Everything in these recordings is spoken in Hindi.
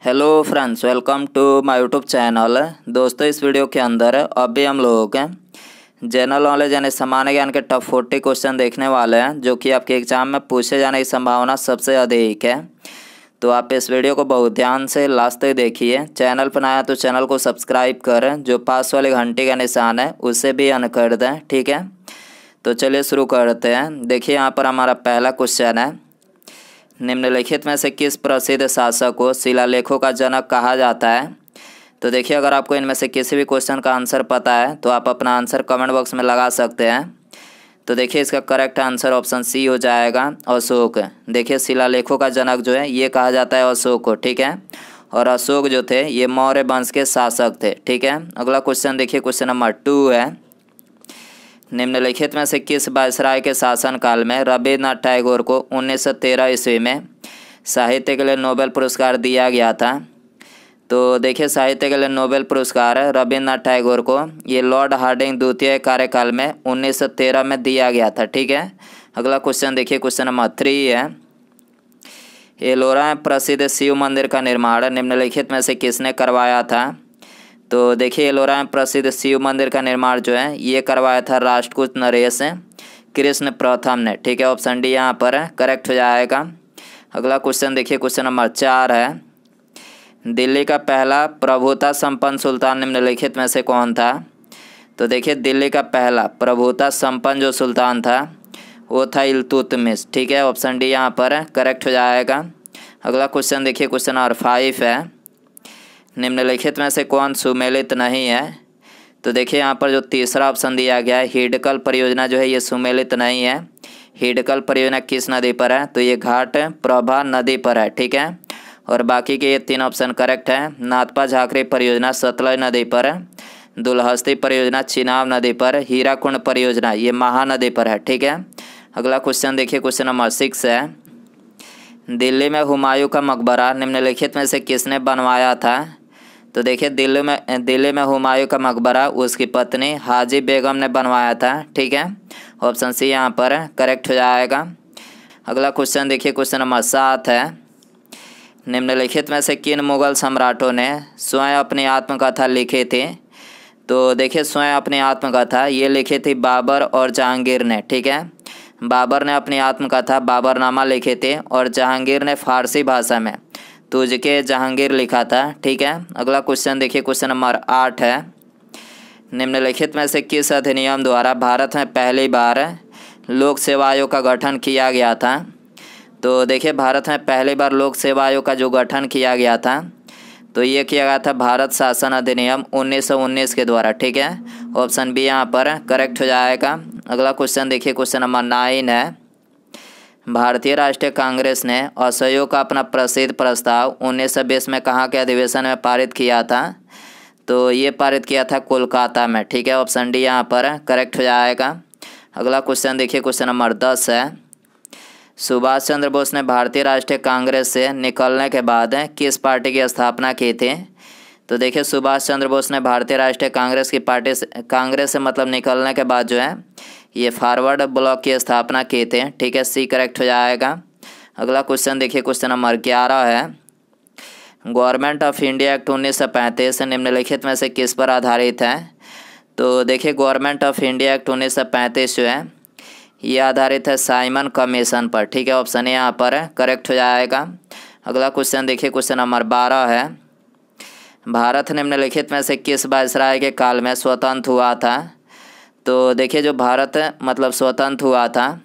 Hello friends, welcome to my YouTube channel. दोस्तों, इस वीडियो के अंदर अभी हम लोग जनरल नॉलेज यानी सामान्य ज्ञान के टॉप 40 क्वेश्चन देखने वाले हैं, जो कि आपके एग्जाम में पूछे जाने की संभावना सबसे अधिक है। तो आप इस वीडियो को बहुत ध्यान से लास्ट तक देखिए। चैनल पर नया तो चैनल को सब्सक्राइब करें, जो पास वाले घंटे का निशान है उसे भी ऑन कर दें, ठीक है। तो चलिए शुरू करते हैं। देखिए, यहाँ पर हमारा पहला क्वेश्चन है, निम्नलिखित में से किस प्रसिद्ध शासक को शिलालेखों का जनक कहा जाता है। तो देखिए, अगर आपको इनमें से किसी भी क्वेश्चन का आंसर पता है तो आप अपना आंसर कमेंट बॉक्स में लगा सकते हैं। तो देखिए, इसका करेक्ट आंसर ऑप्शन सी हो जाएगा, अशोक। देखिए, शिलालेखों का जनक जो है ये कहा जाता है अशोक को, ठीक है। और अशोक जो थे ये मौर्य वंश के शासक थे, ठीक है। अगला क्वेश्चन देखिए, क्वेश्चन नंबर 2 है, निम्नलिखित में से किस वायसराय के शासनकाल में रविन्द्रनाथ टैगोर को 1913 ईस्वी में साहित्य के लिए नोबेल पुरस्कार दिया गया था। तो देखिए, साहित्य के लिए नोबेल पुरस्कार रविन्द्रनाथ टैगोर को ये लॉर्ड हार्डिंग द्वितीय कार्यकाल में 1913 में दिया गया था, ठीक है। अगला क्वेश्चन देखिए, क्वेश्चन नंबर 3 है, एलोरा में प्रसिद्ध शिव मंदिर का निर्माण निम्नलिखित में से किसने करवाया था। तो देखिए, एलोरा में प्रसिद्ध शिव मंदिर का निर्माण जो है ये करवाया था राष्ट्रकूट नरेश कृष्ण प्रथम ने, ठीक है। ऑप्शन डी यहाँ पर करेक्ट हो जाएगा। अगला क्वेश्चन देखिए, क्वेश्चन नंबर 4 है, दिल्ली का पहला प्रभुता संपन्न सुल्तान निम्नलिखित में से कौन था। तो देखिए, दिल्ली का पहला प्रभुता संपन्न जो सुल्तान था वो था इल्तुतमिश, ठीक है। ऑप्शन डी यहाँ पर करेक्ट हो जाएगा। अगला क्वेश्चन देखिए, क्वेश्चन नंबर 5 है, निम्नलिखित में से कौन सुमेलित नहीं है। तो देखिए, यहाँ पर जो तीसरा ऑप्शन दिया गया है, हिडकल परियोजना जो है ये सुमेलित नहीं है। हिडकल परियोजना किस नदी पर है। तो ये घाट प्रभा नदी पर है, ठीक है। और बाकी के ये 3 ऑप्शन करेक्ट है। नाथपा झाकरी परियोजना सतलज नदी पर है, दुलहस्ती परियोजना चिनाब नदी पर, हीराकुंड परियोजना ये महानदी पर है, ठीक है। अगला क्वेश्चन देखिए, क्वेश्चन नंबर 6 है, दिल्ली में हुमायूं का मकबरा निम्नलिखित में से किसने बनवाया था। तो देखिए, दिल्ली में हुमायूं का मकबरा उसकी पत्नी हाजी बेगम ने बनवाया था, ठीक है। ऑप्शन सी यहाँ पर करेक्ट हो जाएगा। अगला क्वेश्चन देखिए, क्वेश्चन नंबर 7 है, निम्नलिखित में से किन मुगल सम्राटों ने स्वयं अपनी आत्मकथा लिखी थी। तो देखिए, स्वयं अपनी आत्मकथा ये लिखी थी बाबर और जहांगीर ने, ठीक है। बाबर ने अपनी आत्मकथा बाबरनामा लिखे थे और जहांगीर ने फारसी भाषा में तुझके जहांगीर लिखा था, ठीक है। अगला क्वेश्चन देखिए, क्वेश्चन नंबर 8 है, निम्नलिखित में से किस अधिनियम द्वारा भारत में पहली बार लोक सेवा आयोग का गठन किया गया था। तो देखिए, भारत में पहली बार लोक सेवा आयोग का जो गठन किया गया था तो ये किया गया था भारत शासन अधिनियम 1919 के द्वारा, ठीक है। ऑप्शन बी यहाँ पर करेक्ट हो जाएगा। अगला क्वेश्चन देखिए, क्वेश्चन नंबर 9 है, भारतीय राष्ट्रीय कांग्रेस ने असहयोग का अपना प्रसिद्ध प्रस्ताव 1920 में कहाँ के अधिवेशन में पारित किया था। तो ये पारित किया था कोलकाता में, ठीक है। ऑप्शन डी यहाँ पर करेक्ट हो जाएगा। अगला क्वेश्चन देखिए, क्वेश्चन नंबर 10 है, सुभाष चंद्र बोस ने भारतीय राष्ट्रीय कांग्रेस से निकलने के बाद किस पार्टी की स्थापना की थी। तो देखिए, सुभाष चंद्र बोस ने भारतीय राष्ट्रीय कांग्रेस की कांग्रेस से मतलब निकलने के बाद जो है ये फॉरवर्ड ब्लॉक की स्थापना की थी, ठीक है। सी करेक्ट हो जाएगा। अगला क्वेश्चन देखिए, क्वेश्चन नंबर 11 है, गवर्नमेंट ऑफ इंडिया एक्ट 1935 निम्नलिखित में से किस पर आधारित है। तो देखिए, गवर्नमेंट ऑफ इंडिया एक्ट 1935 जो है ये आधारित है साइमन कमीशन पर, ठीक है। ऑप्शन यहाँ पर करेक्ट हो जाएगा। अगला क्वेश्चन देखिए, क्वेश्चन नंबर 12 है, भारत निम्नलिखित में से किस वायसराय के काल में स्वतंत्र हुआ था। तो देखिए, जो भारत मतलब स्वतंत्र हुआ था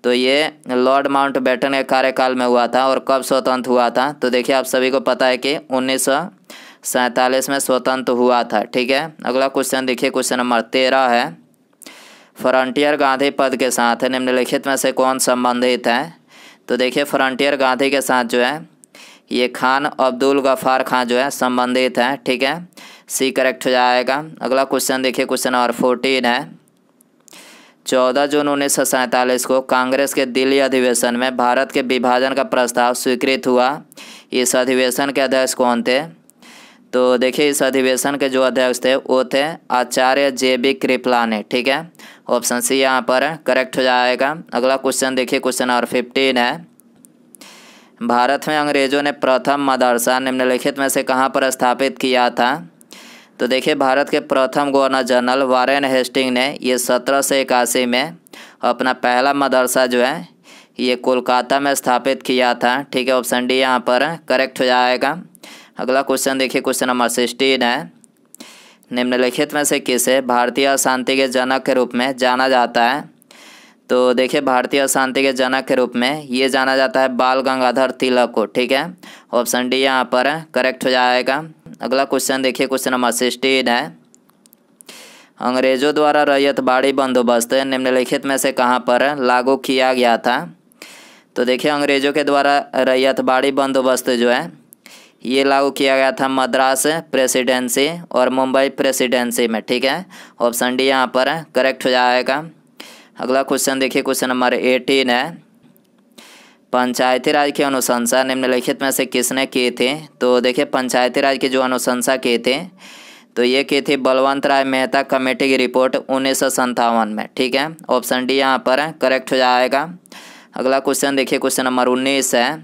तो ये लॉर्ड माउंटबेटन के कार्यकाल में हुआ था। और कब स्वतंत्र हुआ था। तो देखिए, आप सभी को पता है कि 1947 में स्वतंत्र हुआ था, ठीक है। अगला क्वेश्चन देखिए, क्वेश्चन नंबर 13 है, फ्रंटियर गांधी पद के साथ निम्नलिखित में से कौन संबंधित है। तो देखिए, फ्रंटियर गांधी के साथ जो है ये खान अब्दुल गफ्फार खान जो है संबंधित है, ठीक है। सी करेक्ट हो जाएगा। अगला क्वेश्चन देखिए, क्वेश्चन नंबर 14 है, 14 जून 1947 को कांग्रेस के दिल्ली अधिवेशन में भारत के विभाजन का प्रस्ताव स्वीकृत हुआ। इस अधिवेशन के अध्यक्ष कौन थे। तो देखिए, इस अधिवेशन के जो अध्यक्ष थे वो थे आचार्य JB कृपलानी, ठीक है। ऑप्शन सी यहाँ पर करेक्ट हो जाएगा। अगला क्वेश्चन देखिए, क्वेश्चन नंबर 15 है, भारत में अंग्रेज़ों ने प्रथम मदरसा निम्नलिखित में से कहाँ पर स्थापित किया था? तो देखिए भारत के प्रथम गवर्नर जनरल वारेन हेस्टिंग ने ये 1781 में अपना पहला मदरसा जो है ये कोलकाता में स्थापित किया था। ठीक है, ऑप्शन डी यहाँ पर करेक्ट हो जाएगा। अगला क्वेश्चन देखिए, क्वेश्चन नंबर 16 है, निम्नलिखित में से किसे भारतीय अशांति के जनक के रूप में जाना जाता है? तो देखिए भारतीय अशांति के जनक के रूप में ये जाना जाता है बाल गंगाधर तिलक को। ठीक है, ऑप्शन डी यहाँ पर करेक्ट हो जाएगा। अगला क्वेश्चन देखिए, क्वेश्चन नंबर 16 है, अंग्रेज़ों द्वारा रैयतवाड़ी बंदोबस्त निम्नलिखित में से कहाँ पर लागू किया गया था? तो देखिए अंग्रेज़ों के द्वारा रैयतवाड़ी बंदोबस्त जो है ये लागू किया गया था मद्रास प्रेसिडेंसी और मुंबई प्रेसिडेंसी में। ठीक है, ऑप्शन डी यहाँ पर करेक्ट हो जाएगा। अगला क्वेश्चन देखिए, क्वेश्चन नंबर 18 है, पंचायती राज की अनुशंसा निम्नलिखित में से किसने की थी? तो देखिए पंचायती राज की जो अनुशंसा की थी तो ये की थी बलवंत राय मेहता कमेटी की रिपोर्ट 1957 में। ठीक है, ऑप्शन डी यहाँ पर करेक्ट हो जाएगा। अगला क्वेश्चन देखिए, क्वेश्चन नंबर 19 है,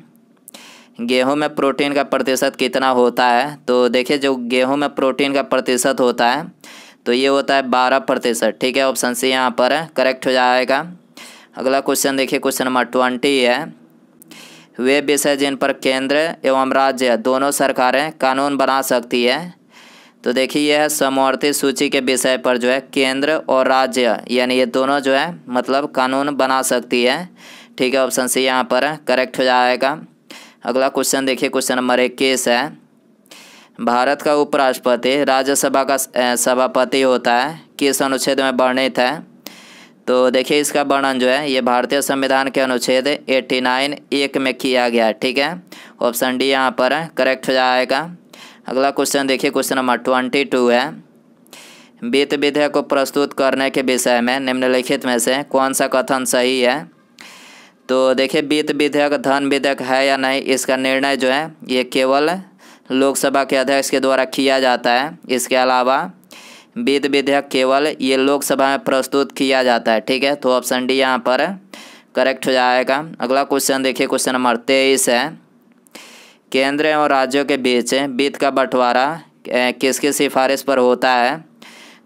गेहूं में प्रोटीन का प्रतिशत कितना होता है? तो देखिए जो गेहूं में प्रोटीन का प्रतिशत होता है तो ये होता है 12%। ठीक है, ऑप्शन सी यहाँ पर करेक्ट हो जाएगा। अगला क्वेश्चन देखिए, क्वेश्चन नंबर 20 है, वे विषय जिन पर केंद्र एवं राज्य दोनों सरकारें कानून बना सकती है? तो देखिए यह है समवर्ती सूची के विषय पर जो है केंद्र और राज्य यानी ये दोनों जो है मतलब कानून बना सकती है। ठीक है, ऑप्शन सी यहाँ पर करेक्ट हो जाएगा। अगला क्वेश्चन देखिए, क्वेश्चन नंबर 21 है, भारत का उपराष्ट्रपति राज्यसभा का सभापति होता है, किस अनुच्छेद में वर्णित है? तो देखिए इसका वर्णन जो है ये भारतीय संविधान के अनुच्छेद 89(1) में किया गया है। ठीक है, ऑप्शन डी यहाँ पर करेक्ट हो जाएगा। अगला क्वेश्चन देखिए, क्वेश्चन नंबर 22 है, वित्त विधेयक को प्रस्तुत करने के विषय में निम्नलिखित में से कौन सा कथन सही है? तो देखिए वित्त विधेयक धन विधेयक है या नहीं, इसका निर्णय जो है ये केवल लोकसभा के अध्यक्ष के द्वारा किया जाता है। इसके अलावा वित्त विधेयक केवल ये लोकसभा में प्रस्तुत किया जाता है। ठीक है, तो ऑप्शन डी यहाँ पर करेक्ट हो जाएगा। अगला क्वेश्चन देखिए, क्वेश्चन नंबर 23 है, केंद्र एवं राज्यों के बीच वित्त का बंटवारा किसकी सिफारिश पर होता है?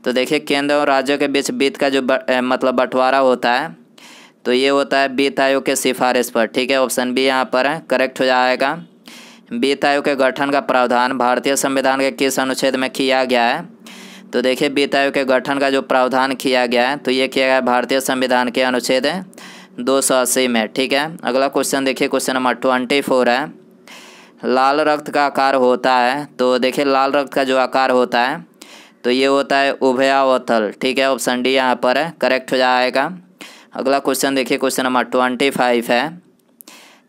तो देखिए केंद्र और राज्यों के बीच वित्त का जो मतलब बंटवारा होता है तो ये होता है वित्त आयोग के सिफारिश पर। ठीक है, ऑप्शन बी यहाँ पर करेक्ट हो जाएगा। वित्त आयोग के गठन का प्रावधान भारतीय संविधान के किस अनुच्छेद में किया गया है? तो देखिए वित्त आयोग के गठन का जो प्रावधान किया गया है तो ये किया गया है भारतीय संविधान के अनुच्छेद 280 में। ठीक है, अगला क्वेश्चन देखिए, क्वेश्चन नंबर 24 है, लाल रक्त का आकार होता है? तो देखिए लाल रक्त का जो आकार होता है तो ये होता है उभयावतल। ठीक है, ऑप्शन डी यहाँ पर करेक्ट हो जाएगा। अगला क्वेश्चन देखिए, क्वेश्चन नंबर 25 है,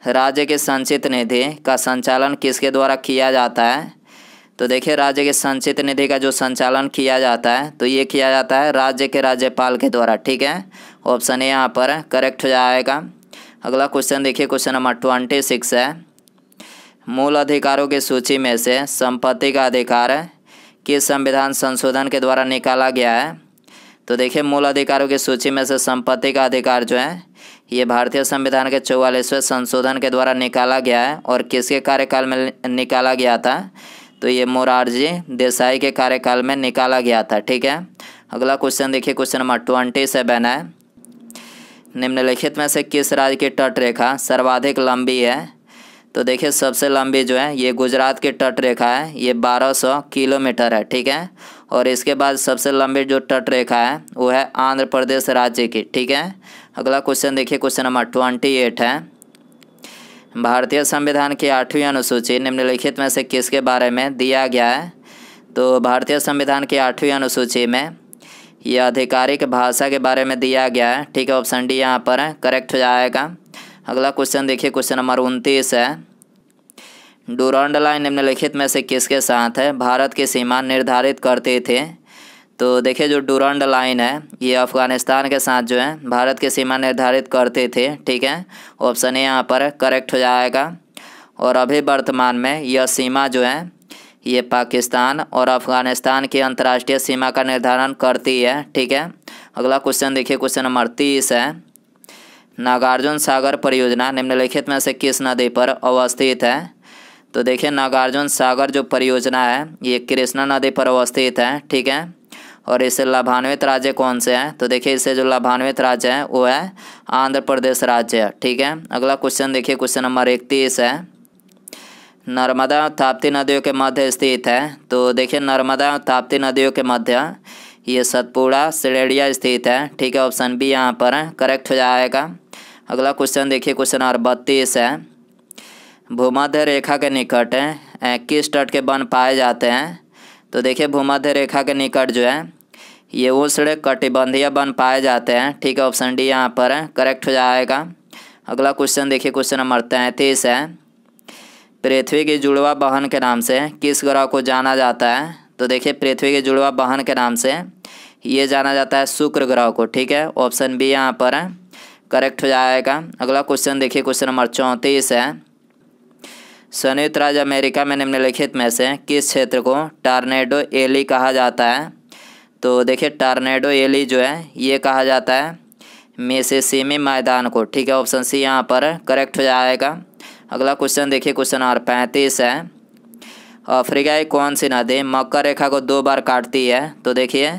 राज्य के संचित निधि का संचालन किसके द्वारा किया जाता है? तो देखिए राज्य के संचित निधि का जो संचालन किया जाता है तो ये किया जाता है राज्य के राज्यपाल के द्वारा। ठीक है, ऑप्शन ए यहाँ पर करेक्ट हो जाएगा। अगला क्वेश्चन देखिए, क्वेश्चन नंबर 26 है, मूल अधिकारों की सूची में से संपत्ति का अधिकार किस संविधान संशोधन के द्वारा निकाला गया है? तो देखिए मूल अधिकारों की सूची में से संपत्ति का अधिकार जो है ये भारतीय संविधान के 44वें संशोधन के द्वारा निकाला गया है। और किसके कार्यकाल में निकाला गया था? तो ये मोरारजी देसाई के कार्यकाल में निकाला गया था। ठीक है, अगला क्वेश्चन देखिए, क्वेश्चन नंबर 27 है, निम्नलिखित में से किस राज्य की तट रेखा सर्वाधिक लंबी है? तो देखिए सबसे लंबी जो है ये गुजरात की तट रेखा है, ये 1200 किलोमीटर है। ठीक है, और इसके बाद सबसे लंबी जो तट रेखा है वो है आंध्र प्रदेश राज्य की। ठीक है, अगला क्वेश्चन देखिए, क्वेश्चन नंबर 28 है, भारतीय संविधान की 8वीं अनुसूची निम्नलिखित में से किसके बारे में दिया गया है? तो भारतीय संविधान की 8वीं अनुसूची में यह आधिकारिक भाषा के बारे में दिया गया है। ठीक है, ऑप्शन डी यहाँ पर करेक्ट हो जाएगा। अगला क्वेश्चन देखिए, क्वेश्चन नंबर 29 है, डुरांड लाइन निम्नलिखित में से किसके साथ है भारत की सीमा निर्धारित करते थे? तो देखिए जो डुरांड लाइन है ये अफ़गानिस्तान के साथ जो है भारत की सीमा निर्धारित करते थे। ठीक है, ऑप्शन ए यहाँ पर करेक्ट हो जाएगा। और अभी वर्तमान में यह सीमा जो है ये पाकिस्तान और अफ़गानिस्तान की अंतर्राष्ट्रीय सीमा का निर्धारण करती है। ठीक है, अगला क्वेश्चन देखिए, क्वेश्चन नंबर 30 है, नागार्जुन सागर परियोजना निम्नलिखित में से किस नदी पर अवस्थित है? तो देखिए नागार्जुन सागर जो परियोजना है ये कृष्णा नदी पर अवस्थित है, ठीक है। और इससे लाभान्वित राज्य कौन से हैं? तो देखिए इससे जो लाभान्वित राज्य है वो है आंध्र प्रदेश राज्य है, ठीक है। अगला क्वेश्चन देखिए, क्वेश्चन नंबर 31 है, नर्मदा और ताप्ती नदियों के मध्य स्थित है। तो देखिए नर्मदा और ताप्ती नदियों के मध्य ये सतपुड़ा सिलेडिया स्थित है, ठीक है। ऑप्शन बी यहाँ पर करेक्ट हो जाएगा। अगला क्वेश्चन देखिए, क्वेश्चन नंबर 32 है, भूमध्य रेखा के निकट किस तट के वन पाए जाते हैं? तो देखिए भूमध्य रेखा के निकट जो है ये उष्ण कटिबंधीय वन पाए जाते हैं, ठीक है। ऑप्शन डी यहाँ पर करेक्ट हो जाएगा। अगला क्वेश्चन देखिए, क्वेश्चन नंबर 33 है, पृथ्वी की जुड़वा बहन के नाम से किस ग्रह को जाना जाता है? तो देखिए पृथ्वी की जुड़वा बहन के नाम से ये जाना जाता है शुक्र ग्रह को, ठीक है। ऑप्शन बी यहाँ पर करेक्ट हो जाएगा। अगला क्वेश्चन देखिए, क्वेश्चन नंबर 34 है, संयुक्त राज्य अमेरिका में निम्नलिखित में से किस क्षेत्र को टॉर्नेडो एली कहा जाता है? तो देखिए टॉर्नेडो एली जो है ये कहा जाता है मिसिसिपी मैदान को, ठीक है। ऑप्शन सी यहाँ पर करेक्ट हो जाएगा। अगला क्वेश्चन देखिए, क्वेश्चन नंबर 35 है, अफ्रीका की कौन सी नदी मकर रेखा को 2 बार काटती है? तो देखिए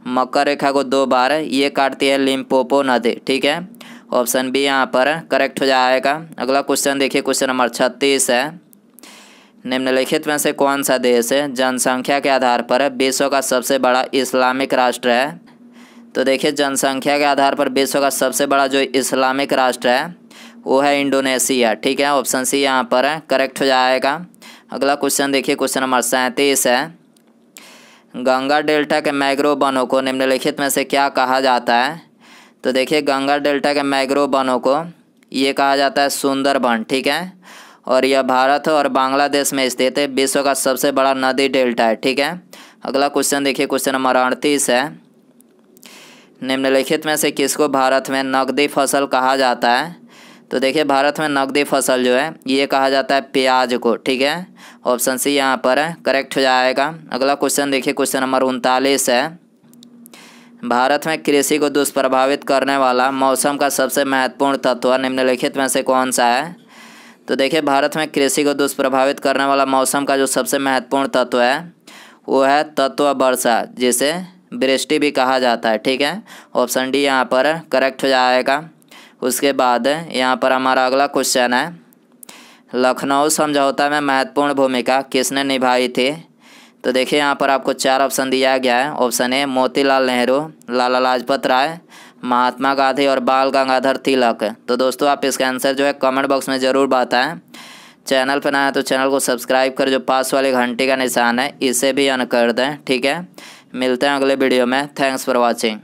मकर रेखा को 2 बार ये काटती है लिम्पोपो नदी, ठीक है। ऑप्शन बी यहाँ पर करेक्ट हो जाएगा। अगला क्वेश्चन देखिए, क्वेश्चन नंबर 36 है, निम्नलिखित में से कौन सा देश जनसंख्या के आधार पर विश्व का सबसे बड़ा इस्लामिक राष्ट्र है? तो देखिए जनसंख्या के आधार पर विश्व का सबसे बड़ा जो इस्लामिक राष्ट्र है वो है इंडोनेशिया, ठीक है। ऑप्शन सी यहाँ पर करेक्ट हो जाएगा। अगला क्वेश्चन देखिए, क्वेश्चन नंबर 37 है, गंगा डेल्टा के मैंग्रोव वनों को निम्नलिखित में से क्या कहा जाता है? तो देखिए गंगा डेल्टा के मैंग्रोव वनों को ये कहा जाता है सुंदरबन, ठीक है। और यह भारत और बांग्लादेश में स्थित है विश्व का सबसे बड़ा नदी डेल्टा है, ठीक है। अगला क्वेश्चन देखिए, क्वेश्चन नंबर 38 है, निम्नलिखित में से किसको भारत में नकदी फसल कहा जाता है? तो देखिए भारत में नकदी फसल जो है ये कहा जाता है प्याज को, ठीक है। ऑप्शन सी यहाँ पर करेक्ट हो जाएगा। अगला क्वेश्चन देखिए, क्वेश्चन नंबर 39 है, भारत में कृषि को दुष्प्रभावित करने वाला मौसम का सबसे महत्वपूर्ण तत्व निम्नलिखित में से कौन सा है? तो देखिए भारत में कृषि को दुष्प्रभावित करने वाला मौसम का जो सबसे महत्वपूर्ण तत्व है वो है तत्व वर्षा, जिसे वृष्टि भी कहा जाता है, ठीक है। ऑप्शन डी यहाँ पर करेक्ट हो जाएगा। उसके बाद यहाँ पर हमारा अगला क्वेश्चन है, लखनऊ समझौता में महत्वपूर्ण भूमिका किसने निभाई थी? तो देखिए यहाँ पर आपको 4 ऑप्शन दिया गया है। ऑप्शन ए मोतीलाल नेहरू, लाला लाजपत राय, महात्मा गांधी और बाल गंगाधर तिलक। तो दोस्तों आप इसका आंसर जो है कमेंट बॉक्स में ज़रूर बताएं। चैनल पर नया है तो चैनल को सब्सक्राइब कर जो पास वाले घंटी का निशान है इसे भी ऑन कर दें, ठीक है। मिलते हैं अगले वीडियो में। Thanks for watching.